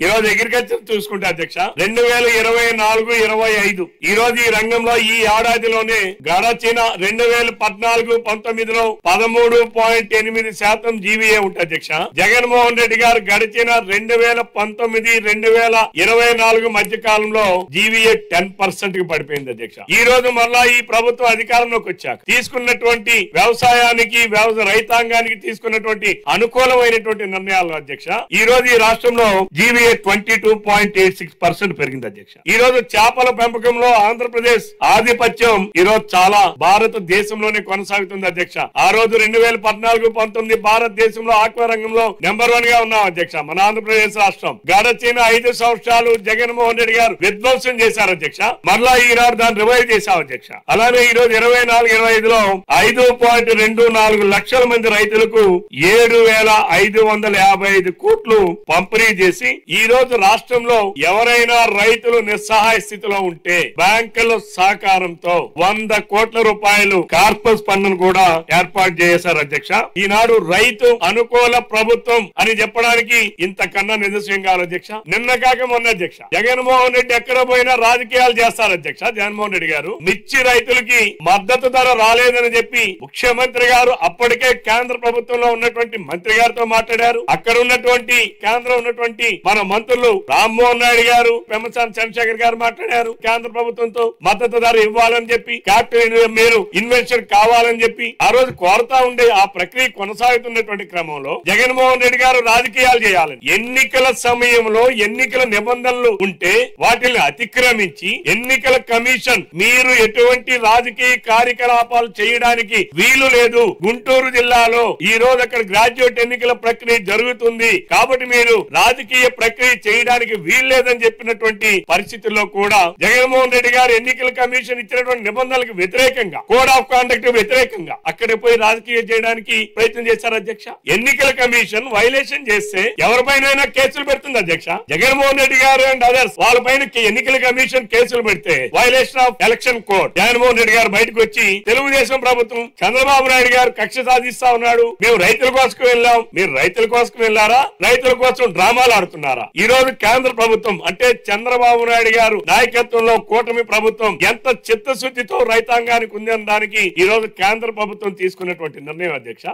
ఈ రోజు అగ్రికల్చర్ చూసుకుంటే అధ్యక్ష 2024-25 ఈ రోజు ఈ రంగంలో ఈ ఏడాదిలోనే గడచిన 2014-19లో 13.8% జీవీఏ ఉంటుంది అధ్యక్ష. జగన్మోహన్ రెడ్డి గారు గడిచిన 2019-2024 మధ్య కాలంలో జీవీఏ 10% కి పడిపోయింది అధ్యక్ష. ఈ రోజు మళ్ళా ఈ ప్రభుత్వం అధికారంలోకి వచ్చాక తీసుకున్నటువంటి వ్యవసాయానికి రైతాంగానికి తీసుకున్నటువంటి అనుకూలమైనటువంటి నిర్ణయాలు అధ్యక్ష. ఈ రోజు ఈ రాష్ట్రంలో జీవీఏ 22.86% పెరిగింది అధ్యక్ష. ఈ రోజు చేపల పెంపకంలో ఆంధ్రప్రదేశ్ ఆధిపత్యం ఈ రోజు చాలా భారతదేశంలోనే కొనసాగుతుంది అధ్యక్ష. ఆ రోజు 2014-19 భారతదేశంలో ఆక్వా రంగంలో నెంబర్ 1 గా ఉన్నాం అధ్యక్ష. మన ఆంధ్రప్రదేశ్ రాష్ట్రం గడచిన 5 సంవత్సరాలు జగన్మోహన్ రెడ్డి గారు విధ్వంసం చేశారు అధ్యక్ష. మరలా ఈనాడు దాన్ని రివైవ్ చేశాం అధ్యక్ష. అలానే ఈ రోజు 24-25లో 5.24 లక్షల మంది రైతులకు 7,555 కోట్లు పంపిణీ చేసి ఈ రోజు రాష్ట్రంలో ఎవరైనా రైతులు నిస్సహాయ స్థితిలో ఉంటే బ్యాంకుల సహకారంతో 100 కోట్ల రూపాయలు కార్పస్ ఫండ్ కూడా ఏర్పాటు చేశారు అధ్యక్ష. ఈనాడు రైతు అనుకూల ప్రభుత్వం అని చెప్పడానికి ఇంతకన్నా నిదర్శనం కావాలి అధ్యక్ష. నిన్న కాక మొన్న అధ్యక్ష జగన్మోహన్ రెడ్డి ఎక్కడ పోయినా రాజకీయాలు చేస్తారు అధ్యక్ష. జగన్మోహన్ రెడ్డి గారు మిర్చి రైతులకి మద్దతు ధర రాలేదని చెప్పి ముఖ్యమంత్రి గారు అప్పటికే కేంద్ర ప్రభుత్వంలో ఉన్నటువంటి మంత్రి గారితో మాట్లాడారు. అక్కడ ఉన్నటువంటి కేంద్రం ఉన్నటువంటి మన మంత్రులు రామ్మోహన్ నాయుడు గారు, పెమ్మసాని చంద్రశేఖర్ గారు మాట్లాడారు. కేంద్ర ప్రభుత్వంతో మద్దతు ధర ఇవ్వాలని చెప్పి, క్యాపిటల్ మీరు ఇన్వెన్షన్ కావాలని చెప్పి ఆ రోజు కోరుతా ఉండే ఆ ప్రక్రియ కొనసాగుతున్నటువంటి క్రమంలో జగన్మోహన్ రెడ్డి గారు రాజకీయాలు చేయాలని ఎన్నికల సమయంలో ఎన్నికల నిబంధనలు ఉంటే వాటిని అతిక్రమించి ఎన్నికల కమిషన్ మీరు ఎటువంటి రాజకీయ కార్యకలాపాలు చేయడానికి వీలు లేదు, గుంటూరు జిల్లాలో ఈ రోజు అక్కడ గ్రాడ్యుయేట్ ఎన్నికల ప్రక్రియ జరుగుతుంది కాబట్టి మీరు రాజకీయ ప్రక్రియ చేయడానికి వీల్లేదని చెప్పినటువంటి పరిస్థితుల్లో కూడా జగన్మోహన్ రెడ్డి గారు ఎన్నికల కమిషన్ ఇచ్చినటువంటి నిబంధనలకు వ్యతిరేకంగా, కోడ్ ఆఫ్ కాండక్ట్ వ్యతిరేకంగా అక్కడ పోయి రాజకీయం చేయడానికి ప్రయత్నం చేశారు అధ్యక్ష. ఎన్నికల కమిషన్ వైలేషన్ చేస్తే ఎవరిపైన కేసులు పెడుతుంది అధ్యక్ష. జగన్మోహన్ రెడ్డి గారు అండ్ అదర్స్ వాళ్ళపైన ఎన్నికల కమిషన్ కేసులు పెడితే violation of election code Jaganmohan Reddy గారు బయటకు వచ్చి తెలుగుదేశం ప్రభుత్వం చంద్రబాబు నాయుడు గారు కక్ష సాధిస్తా ఉన్నాడు, మేము రైతుల కోసం వెళ్ళాం, మీరు రైతుల కోసం వెళ్ళారా, రైతుల కోసం డ్రామాలు ఆడుతున్నారా? ఈ రోజు కేంద్ర ప్రభుత్వం అంటే చంద్రబాబు నాయుడు గారు నాయకత్వంలో కూటమి ప్రభుత్వం ఎంత చిత్తశుద్ధితో రైతాంగానికి ఉందనడానికి ఈ రోజు కేంద్ర ప్రభుత్వం తీసుకున్నటువంటి నిర్ణయం అధ్యక్ష.